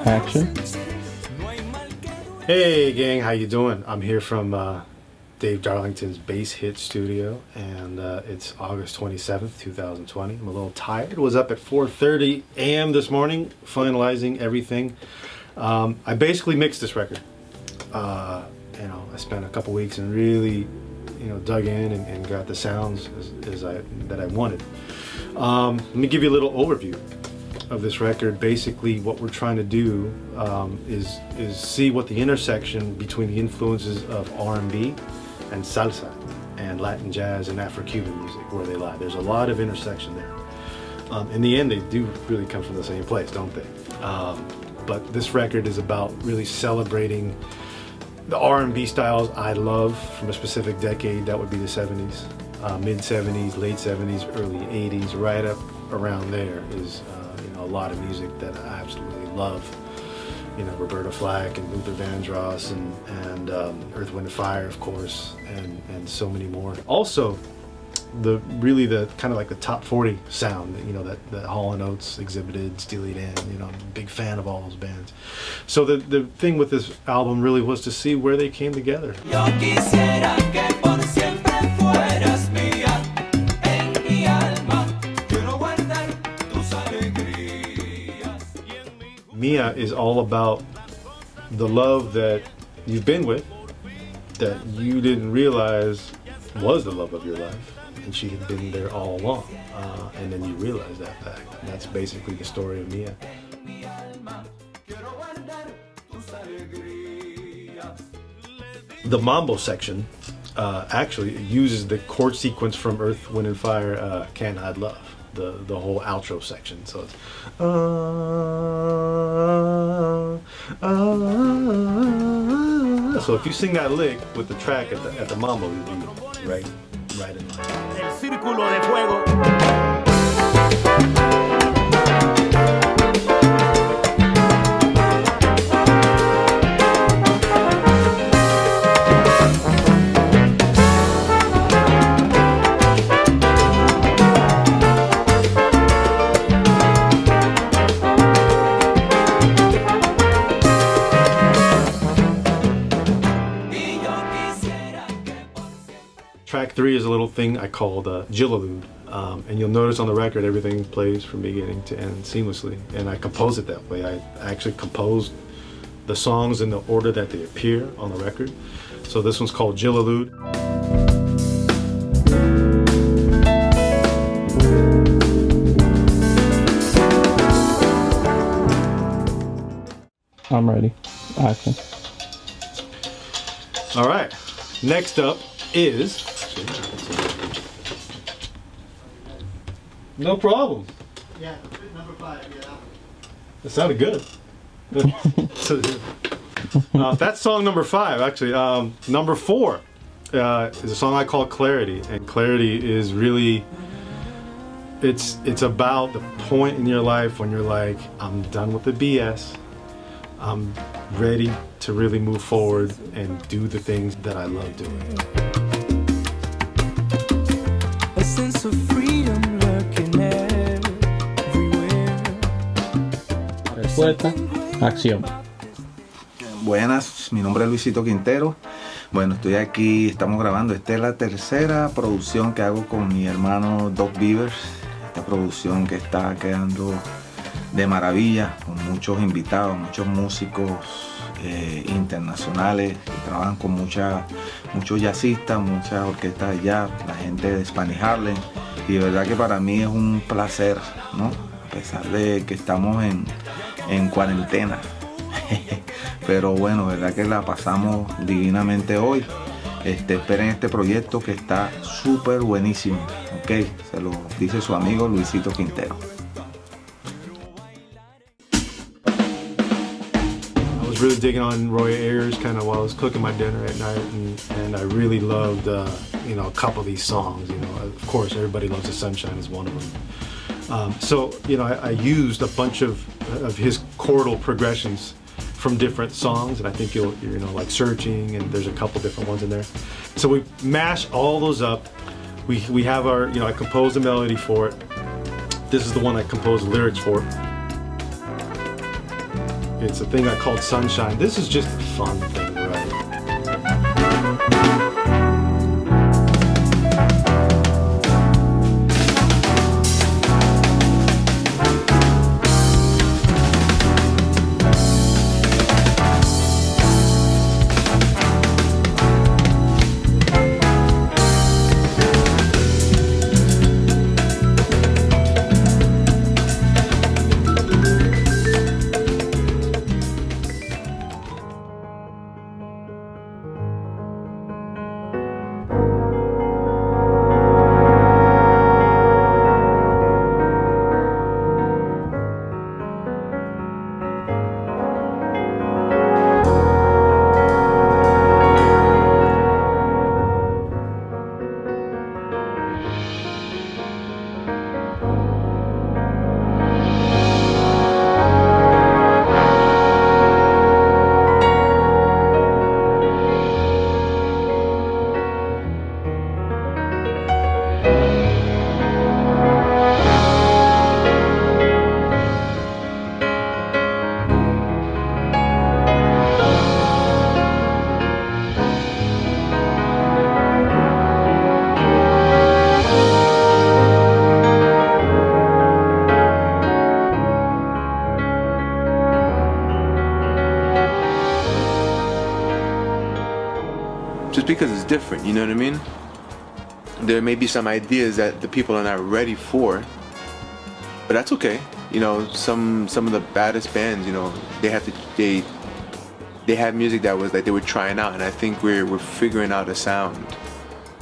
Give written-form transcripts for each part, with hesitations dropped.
Action. Hey gang, how you doing? I'm here from Dave Darlington's Bass Hit Studio, and it's August 27th, 2020. I'm a little tired. Was up at 4:30 a.m. this morning, finalizing everything. I basically mixed this record. I spent a couple weeks and really, dug in and got the sounds that I wanted. Let me give you a little overview of this record. Basically, what we're trying to do is see what the intersection between the influences of R&B and salsa and Latin jazz and Afro-Cuban music, where they lie. There's a lot of intersection there. In the end, they do really come from the same place, don't they? But this record is about really celebrating the R&B styles I love from a specific decade. That would be the 70s, mid 70s, late 70s, early 80s. Right up around there is a lot of music that I absolutely love. Roberta Flack and Luther Vandross and Earth, Wind & Fire, of course, and so many more. Also, the kind of like the top 40 sound, that Hall & Oates exhibited, Steely Dan, I'm a big fan of all those bands. So the thing with this album really was to see where they came together. Mia is all about the love that you've been with, that you didn't realize was the love of your life, and she had been there all along, and then you realize that fact. And that's basically the story of Mia. The mambo section actually uses the chord sequence from Earth, Wind & Fire, Can't Hide Love. The whole outro section. So it's so if you sing that lick with the track at the mambo, you'll be right in line. El círculo de fuego. Track 3 is a little thing I called Gillalud, and you'll notice on the record everything plays from beginning to end seamlessly, and I composed it that way. I actually composed the songs in the order that they appear on the record. So this one's called Gillalud. I'm ready. Action. All right, next up is No Problem. Yeah, number 5, yeah. That sounded good. That's song number 5, actually. Number 4 is a song I call Clarity, and Clarity is really, it's about the point in your life when you're like, I'm done with the BS. I'm ready to really move forward and do the things that I love doing. A sense of freedom lurking everywhere. Respuesta. Acción. Buenas, mi nombre es Luisito Quintero. Bueno, estoy aquí, estamos grabando. Esta es la tercera producción que hago con mi hermano Beavers. Esta producción que está quedando de maravilla, con muchos invitados, muchos músicos internacionales que trabajan con muchos jazzistas, muchas orquestas de jazz, la gente de Spanish Harlem, y de verdad que para mí es un placer, ¿no? A pesar de que estamos en cuarentena, pero bueno, verdad que la pasamos divinamente hoy. Esperen este proyecto que está súper buenísimo, ok, se lo dice su amigo Luisito Quintero. Really digging on Roy Ayers kind of while I was cooking my dinner at night, and I really loved a couple of these songs. Of course, Everybody Loves the Sunshine is one of them. So I used a bunch of his chordal progressions from different songs, and I think you're like Searching, and there's a couple different ones in there. So we mash all those up. We have our I composed a melody for it. This is the one I composed lyrics for. It's a thing I called Sunshine. This is just a fun thing to write. Just because it's different, you know what I mean? There may be some ideas that the people are not ready for, but that's okay. You know, some of the baddest bands, you know, they had music that was like they were trying out, and I think we're figuring out a sound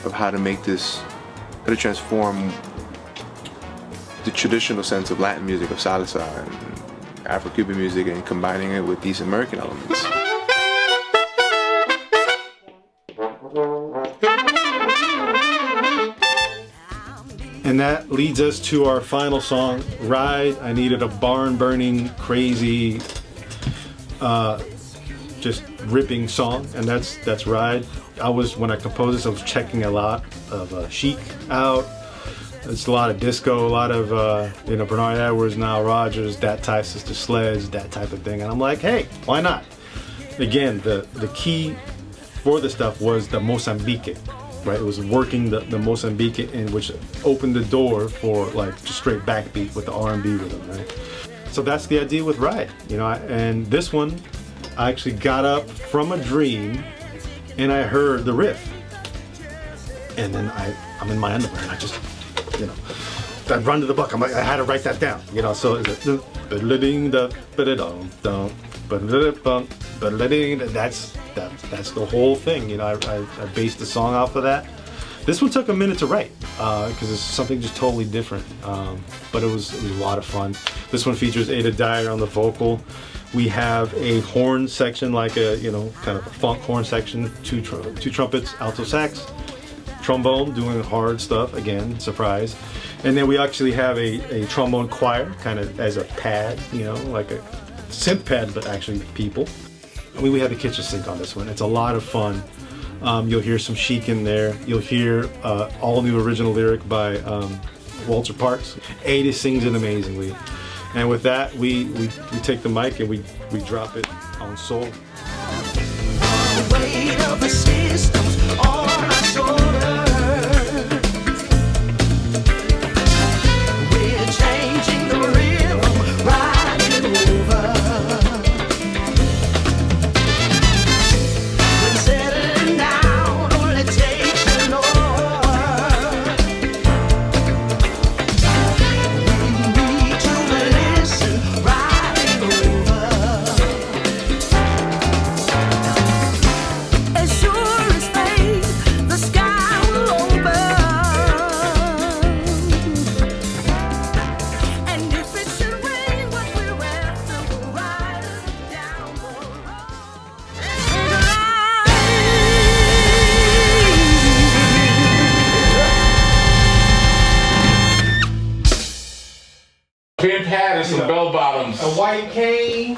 of how to make this, how to transform the traditional sense of Latin music, of salsa and Afro-Cuban music, and combining it with these American elements. And that leads us to our final song, Ride. I needed a barn-burning, crazy, just ripping song, and that's Ride. When I composed this, I was checking a lot of Chic out. It's a lot of disco, a lot of Bernard Edwards, Nile Rodgers, that type, Sister Sledge, that type of thing. And I'm like, hey, why not? Again, the key for the stuff was the Mozambique. Right, it was working the Mozambique, in which opened the door for like just straight backbeat with the R&B rhythm, right? So that's the idea with Ride, you know. And this one, I actually got up from a dream, and I heard the riff, and then I'm in my underwear, and I just, you know, I run to the book. I had to write that down, you know. So it's that's the whole thing, you know. I based the song off of that. This one took a minute to write because it's something just totally different, but it was a lot of fun. This one features Ada Dyer on the vocal. We have a horn section, like a, you know, kind of a funk horn section, two trumpets, alto sax, trombone doing hard stuff, again, surprise. And then we actually have a trombone choir, kind of as a pad, you know, like a synth pad, but actually people. I mean, we had the kitchen sink on this one. It's a lot of fun. You'll hear some Chic in there. You'll hear all new original lyric by Walter Parks. Ada sings it amazingly. And with that, we take the mic and we drop it on soul. Weight of the systems on our shoulders. We're changing the rhythm, riding over. When settling down only takes an hour. We need to listen, riding over. As sure as fate, the sky will open. And if it should rain, what we're after will ride us down the road. Pimp hat and some bell bottoms. A white cane.